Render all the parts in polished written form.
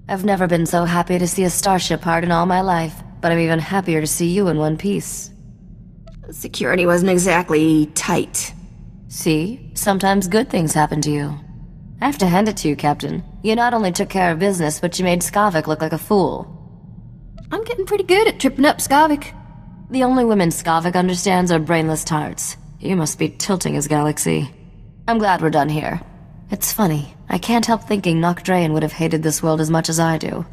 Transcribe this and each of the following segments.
I've never been so happy to see a starship part in all my life, but I'm even happier to see you in one piece. Security wasn't exactly tight. See? Sometimes good things happen to you. I have to hand it to you, Captain. You not only took care of business, but you made Skavak look like a fool. I'm getting pretty good at tripping up Skavak. The only women Skavak understands are brainless tarts. You must be tilting his galaxy. I'm glad we're done here. It's funny, I can't help thinking Nock Draen would have hated this world as much as I do.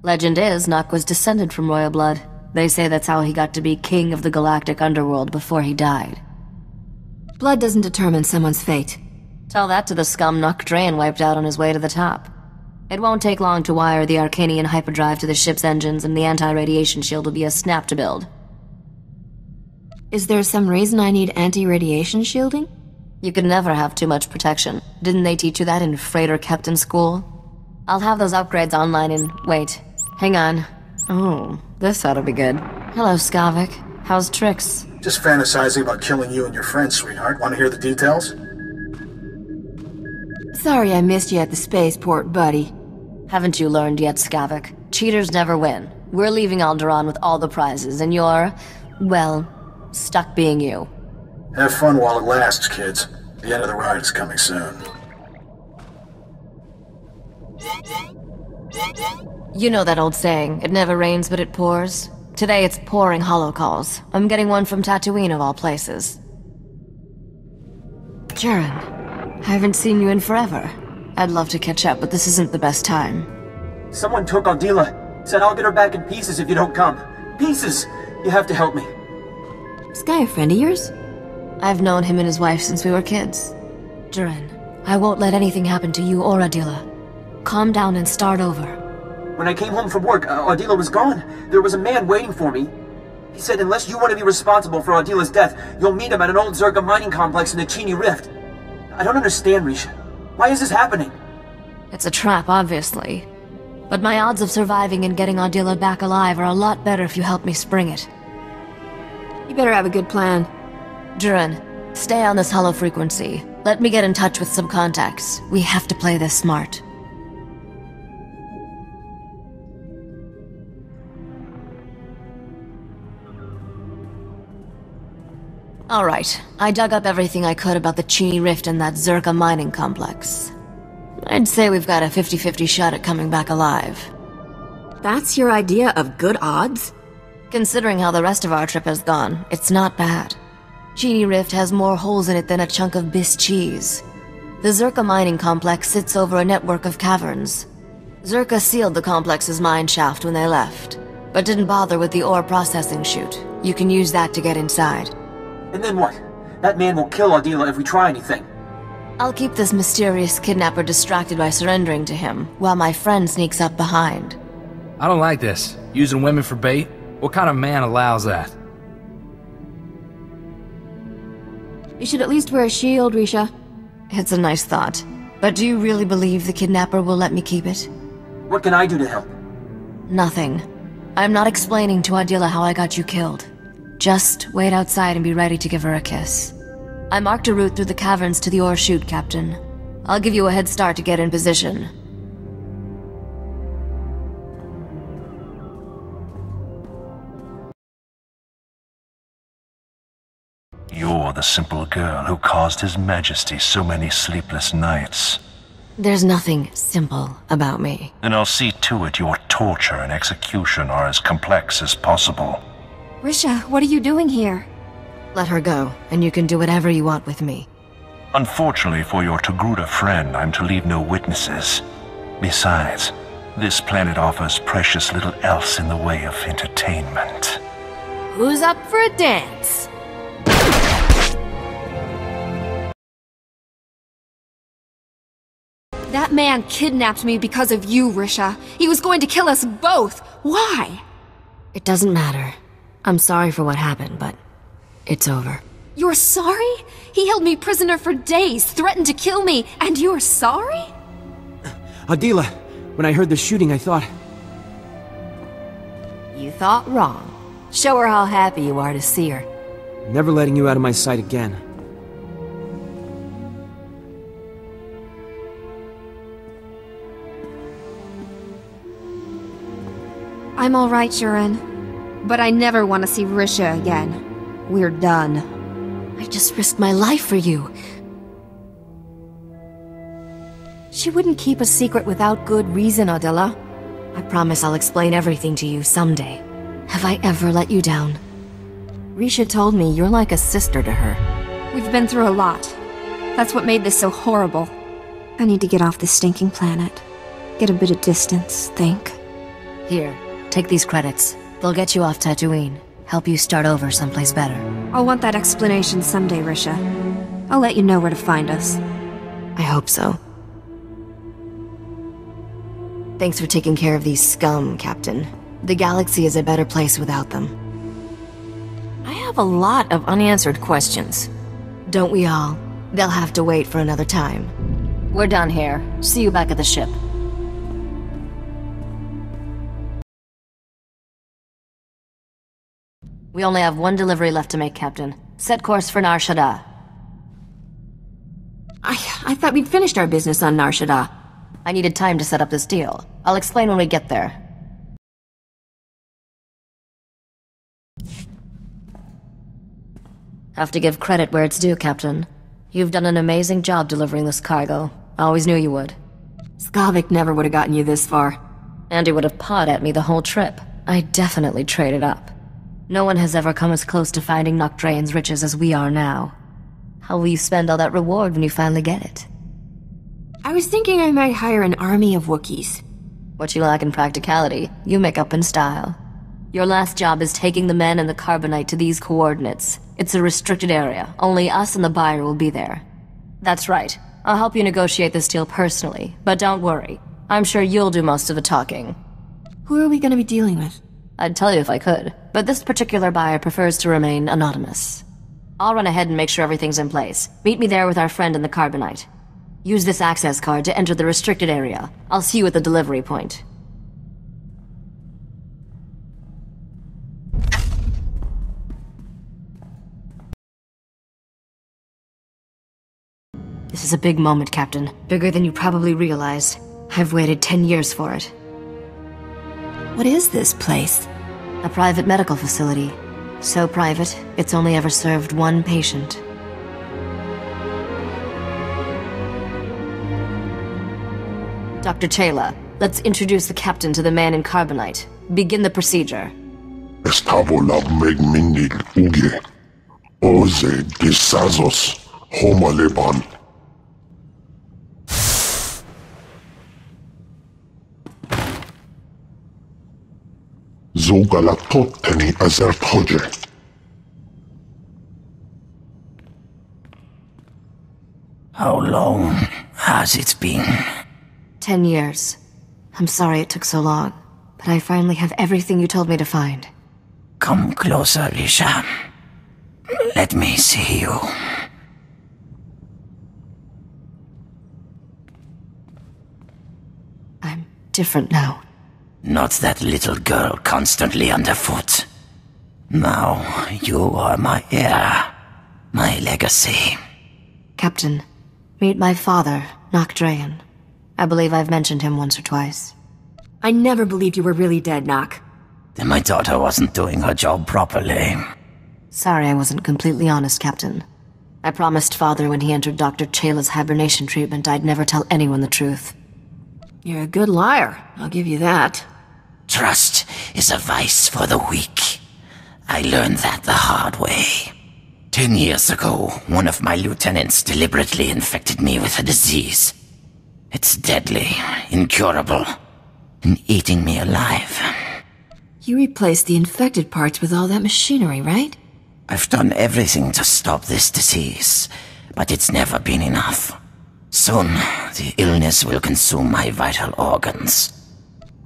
Legend is, Nock was descended from royal blood. They say that's how he got to be king of the galactic underworld before he died. Blood doesn't determine someone's fate. Tell that to the scum Nock Draen wiped out on his way to the top. It won't take long to wire the Arcanian hyperdrive to the ship's engines, and the anti-radiation shield will be a snap to build. Is there some reason I need anti-radiation shielding? You could never have too much protection. Didn't they teach you that in freighter captain school? I'll have those upgrades online in... wait. Hang on. Oh, this ought to be good. Hello, Skavak. How's Trix? Just fantasizing about killing you and your friends, sweetheart. Want to hear the details? Sorry I missed you at the spaceport, buddy. Haven't you learned yet, Skavak? Cheaters never win. We're leaving Alderaan with all the prizes, and you're... well, stuck being you. Have fun while it lasts, kids. The end of the ride is coming soon. You know that old saying, it never rains but it pours? Today it's pouring holocalls. I'm getting one from Tatooine of all places. Jaren, I haven't seen you in forever. I'd love to catch up, but this isn't the best time. Someone took Ardila. Said I'll get her back in pieces if you don't come. Pieces! You have to help me. Is Guy a friend of yours? I've known him and his wife since we were kids. Jaren, I won't let anything happen to you or Adila. Calm down and start over. When I came home from work, Ardila was gone. There was a man waiting for me. He said unless you want to be responsible for Ardila's death, you'll meet him at an old Zerka mining complex in the Chini Rift. I don't understand, Risha. Why is this happening? It's a trap, obviously. But my odds of surviving and getting Ardila back alive are a lot better if you help me spring it. You better have a good plan. Jaren, stay on this hollow frequency. Let me get in touch with some contacts. We have to play this smart. Alright, I dug up everything I could about the Chini Rift and that Zerka mining complex. I'd say we've got a 50-50 shot at coming back alive. That's your idea of good odds? Considering how the rest of our trip has gone, it's not bad. Chini Rift has more holes in it than a chunk of Biss cheese. The Zerka mining complex sits over a network of caverns. Zerka sealed the complex's mine shaft when they left, but didn't bother with the ore processing chute. You can use that to get inside. And then what? That man will kill Ardila if we try anything. I'll keep this mysterious kidnapper distracted by surrendering to him, while my friend sneaks up behind. I don't like this. Using women for bait? What kind of man allows that? You should at least wear a shield, Risha. It's a nice thought. But do you really believe the kidnapper will let me keep it? What can I do to help? Nothing. I'm not explaining to Ardila how I got you killed. Just wait outside and be ready to give her a kiss. I marked a route through the caverns to the ore chute, Captain. I'll give you a head start to get in position. You're the simple girl who caused His Majesty so many sleepless nights. There's nothing simple about me. And I'll see to it your torture and execution are as complex as possible. Risha, what are you doing here? Let her go, and you can do whatever you want with me. Unfortunately for your Togruta friend, I'm to leave no witnesses. Besides, this planet offers precious little else in the way of entertainment. Who's up for a dance? That man kidnapped me because of you, Risha. He was going to kill us both. Why? It doesn't matter. I'm sorry for what happened, but it's over. You're sorry? He held me prisoner for days, threatened to kill me, and you're sorry? Ardila, when I heard the shooting, I thought... You thought wrong. Show her how happy you are to see her. Never letting you out of my sight again. I'm alright, Shuren. But I never want to see Risha again. We're done. I just risked my life for you. She wouldn't keep a secret without good reason, Adela. I promise I'll explain everything to you someday. Have I ever let you down? Risha told me you're like a sister to her. We've been through a lot. That's what made this so horrible. I need to get off this stinking planet. Get a bit of distance, think. Here, take these credits. They'll get you off Tatooine. Help you start over someplace better. I'll want that explanation someday, Risha. I'll let you know where to find us. I hope so. Thanks for taking care of these scum, Captain. The galaxy is a better place without them. I have a lot of unanswered questions. Don't we all? They'll have to wait for another time. We're done here. See you back at the ship. We only have one delivery left to make, Captain. Set course for Nar Shaddaa. I thought we'd finished our business on Nar Shaddaa. I needed time to set up this deal. I'll explain when we get there. Have to give credit where it's due, Captain. You've done an amazing job delivering this cargo. I always knew you would. Skavak never would have gotten you this far. And he would have pawed at me the whole trip. I definitely traded up. No one has ever come as close to finding Nocdrayan's riches as we are now. How will you spend all that reward when you finally get it? I was thinking I might hire an army of Wookiees. What you lack in practicality, you make up in style. Your last job is taking the men and the carbonite to these coordinates. It's a restricted area. Only us and the buyer will be there. That's right. I'll help you negotiate this deal personally, but don't worry. I'm sure you'll do most of the talking. Who are we going to be dealing with? I'd tell you if I could, but this particular buyer prefers to remain anonymous. I'll run ahead and make sure everything's in place. Meet me there with our friend in the carbonite. Use this access card to enter the restricted area. I'll see you at the delivery point. This is a big moment, Captain. Bigger than you probably realized. I've waited 10 years for it. What is this place? A private medical facility. So private, it's only ever served one patient. Dr. Chayla, let's introduce the captain to the man in carbonite. Begin the procedure. Estabola megmindig uge. Oze disazos homaleban. Zogalatoteni azertoje. How long has it been? 10 years. I'm sorry it took so long, but I finally have everything you told me to find. Come closer, Risha. Let me see you. I'm different now. Not that little girl constantly underfoot. Now you are my heir, my legacy. Captain, meet my father, Nocdrayan. I believe I've mentioned him once or twice. I never believed you were really dead, Nock. Then my daughter wasn't doing her job properly. Sorry I wasn't completely honest, Captain. I promised Father when he entered Dr. Chayla's hibernation treatment I'd never tell anyone the truth. You're a good liar, I'll give you that. Trust is a vice for the weak. I learned that the hard way. 10 years ago, one of my lieutenants deliberately infected me with a disease. It's deadly, incurable, and eating me alive. You replaced the infected parts with all that machinery, right? I've done everything to stop this disease, but it's never been enough. Soon, the illness will consume my vital organs.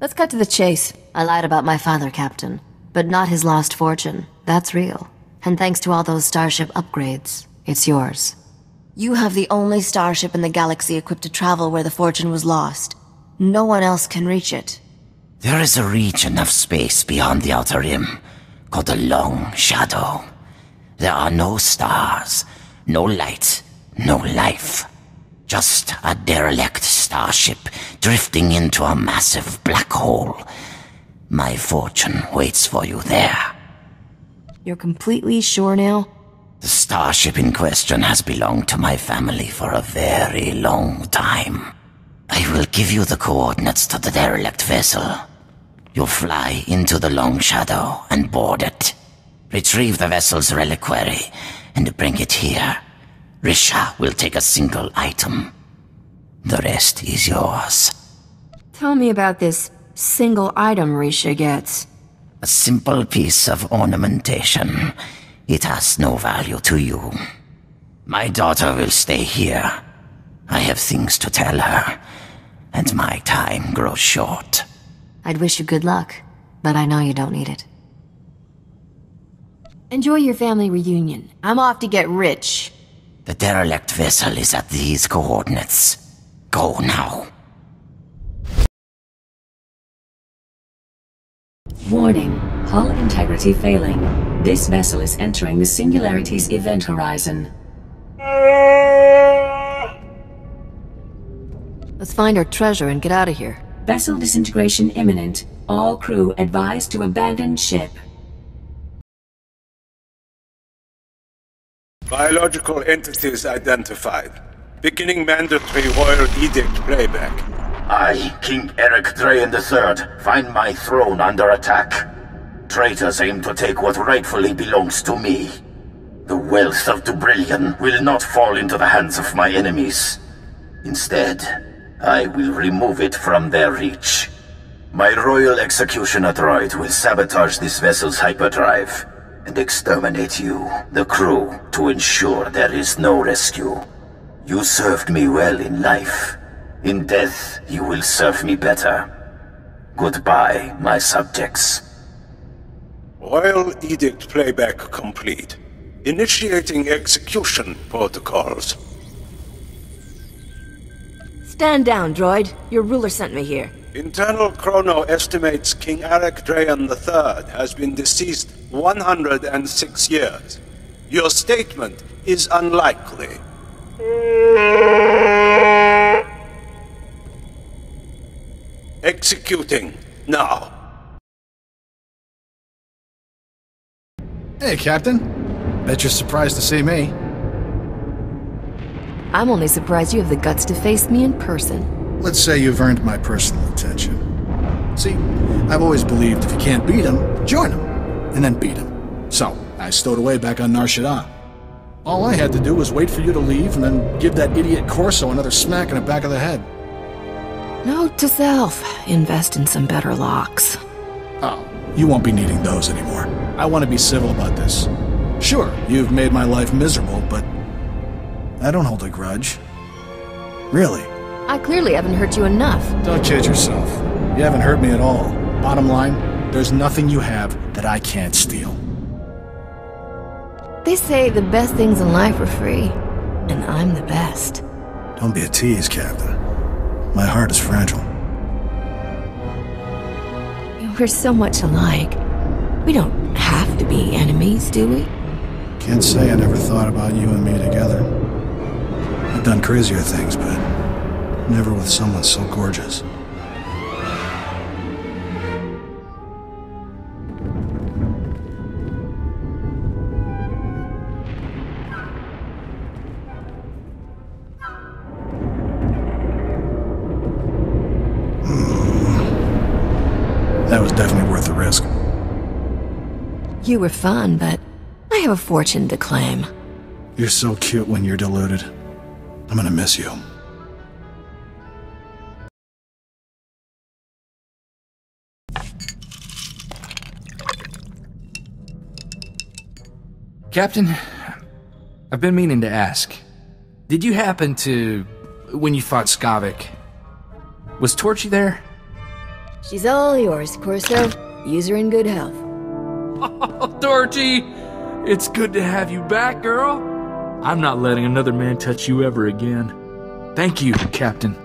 Let's cut to the chase. I lied about my father, Captain. But not his lost fortune. That's real. And thanks to all those starship upgrades, it's yours. You have the only starship in the galaxy equipped to travel where the fortune was lost. No one else can reach it. There is a region of space beyond the Outer Rim, called the Long Shadow. There are no stars, no light, no life. Just a derelict starship drifting into a massive black hole. My fortune waits for you there. You're completely sure now? The starship in question has belonged to my family for a very long time. I will give you the coordinates to the derelict vessel. You'll fly into the Long Shadow and board it. Retrieve the vessel's reliquary and bring it here. Risha will take a single item. The rest is yours. Tell me about this single item Risha gets. A simple piece of ornamentation. It has no value to you. My daughter will stay here. I have things to tell her, and my time grows short. I'd wish you good luck, but I know you don't need it. Enjoy your family reunion. I'm off to get rich. The derelict vessel is at these coordinates. Go now. Warning. Hull integrity failing. This vessel is entering the Singularity's event horizon. Let's find our treasure and get out of here. Vessel disintegration imminent. All crew advised to abandon ship. Biological entities identified. Beginning mandatory Royal Edict playback. I, King Eric Drayan III, find my throne under attack. Traitors aim to take what rightfully belongs to me. The wealth of Dubrillion will not fall into the hands of my enemies. Instead, I will remove it from their reach. My royal executioner droid will sabotage this vessel's hyperdrive and exterminate you, the crew, to ensure there is no rescue. You served me well in life. In death, you will serve me better. Goodbye, my subjects. Royal Edict playback complete. Initiating execution protocols. Stand down, droid. Your ruler sent me here. Internal chrono estimates King Eric Drayan III has been deceased 106 years. Your statement is unlikely. Executing now. Hey, Captain. Bet you're surprised to see me. I'm only surprised you have the guts to face me in person. Let's say you've earned my personal attention. See, I've always believed if you can't beat him, join him, and then beat him. So, I stowed away back on Nar Shaddaa. All I had to do was wait for you to leave and then give that idiot Corso another smack in the back of the head. Note to self, invest in some better locks. Oh, you won't be needing those anymore. I want to be civil about this. Sure, you've made my life miserable, but I don't hold a grudge. Really. I clearly haven't hurt you enough. Don't kid yourself. You haven't hurt me at all. Bottom line, there's nothing you have that I can't steal. They say the best things in life are free, and I'm the best. Don't be a tease, Captain. My heart is fragile. We're so much alike. We don't have to be enemies, do we? Can't say I never thought about you and me together. I've done crazier things, but never with someone so gorgeous. That was definitely worth the risk. You were fun, but I have a fortune to claim. You're so cute when you're deluded. I'm gonna miss you. Captain, I've been meaning to ask. Did you happen to... when you fought Skavak, was Torchy there? She's all yours, Corso. Use her in good health. Oh, Torchy! It's good to have you back, girl. I'm not letting another man touch you ever again. Thank you, Captain.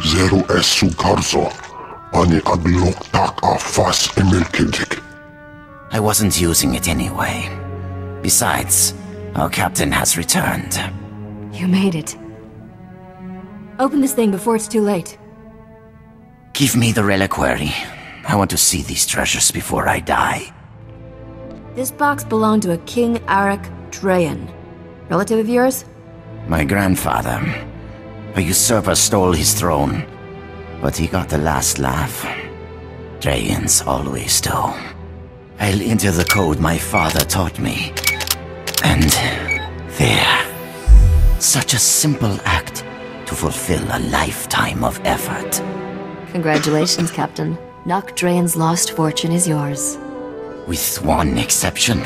Zero Esu Karzo, pani agloktak afas emilkidik. I wasn't using it anyway. Besides, our captain has returned. You made it. Open this thing before it's too late. Give me the reliquary. I want to see these treasures before I die. This box belonged to a King Arak Drayan. Relative of yours? My grandfather. A usurper stole his throne, but he got the last laugh. Drayans always do. I'll enter the code my father taught me. And there. Such a simple act to fulfill a lifetime of effort. Congratulations, Captain. Nok Drayan's lost fortune is yours. With one exception.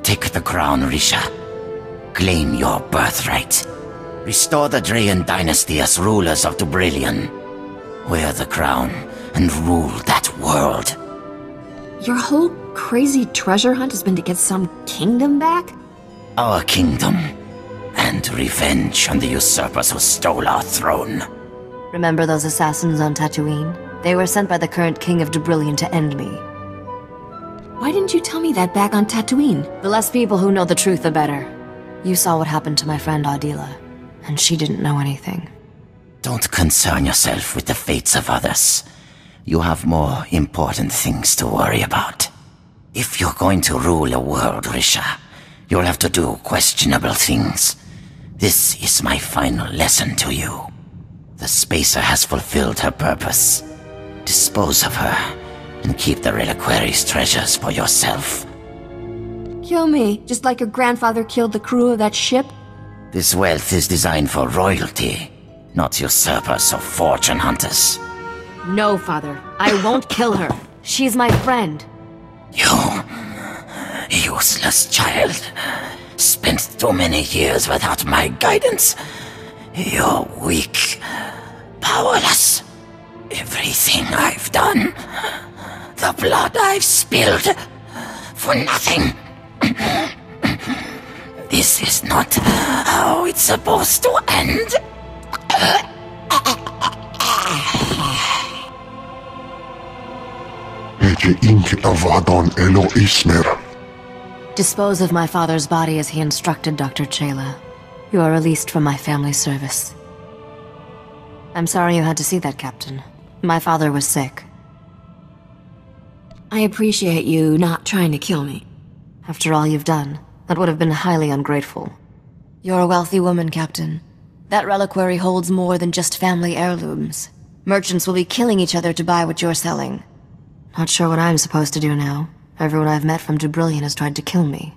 Take the crown, Risha. Claim your birthright. Restore the Drayan dynasty as rulers of Dubrillion. Wear the crown and rule that world. Your whole crazy treasure hunt has been to get some kingdom back? Our kingdom. And revenge on the usurpers who stole our throne. Remember those assassins on Tatooine? They were sent by the current king of Dubrillion to end me. Why didn't you tell me that back on Tatooine? The less people who know the truth, the better. You saw what happened to my friend Adila, and she didn't know anything. Don't concern yourself with the fates of others. You have more important things to worry about. If you're going to rule a world, Risha, you'll have to do questionable things. This is my final lesson to you. The Spacer has fulfilled her purpose. Dispose of her, and keep the reliquary's treasures for yourself. Kill me, just like your grandfather killed the crew of that ship? This wealth is designed for royalty, not usurpers or fortune hunters. No, Father. I won't kill her. She's my friend. You useless child. Spent too many years without my guidance. You're weak, powerless. Everything I've done, the blood I've spilled, for nothing. This is not how it's supposed to end. Dispose of my father's body as he instructed, Dr. Chayla. You are released from my family service. I'm sorry you had to see that, Captain. My father was sick. I appreciate you not trying to kill me. After all you've done, that would have been highly ungrateful. You're a wealthy woman, Captain. That reliquary holds more than just family heirlooms. Merchants will be killing each other to buy what you're selling. Not sure what I'm supposed to do now. Everyone I've met from Dubrillion has tried to kill me.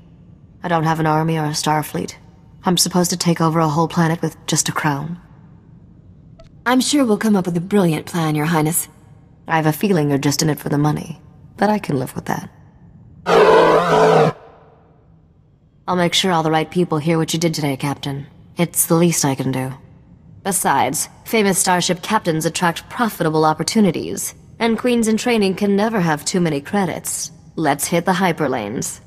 I don't have an army or a star fleet. I'm supposed to take over a whole planet with just a crown. I'm sure we'll come up with a brilliant plan, Your Highness. I have a feeling you're just in it for the money, but I can live with that. I'll make sure all the right people hear what you did today, Captain. It's the least I can do. Besides, famous starship captains attract profitable opportunities, and queens in training can never have too many credits. Let's hit the hyperlanes.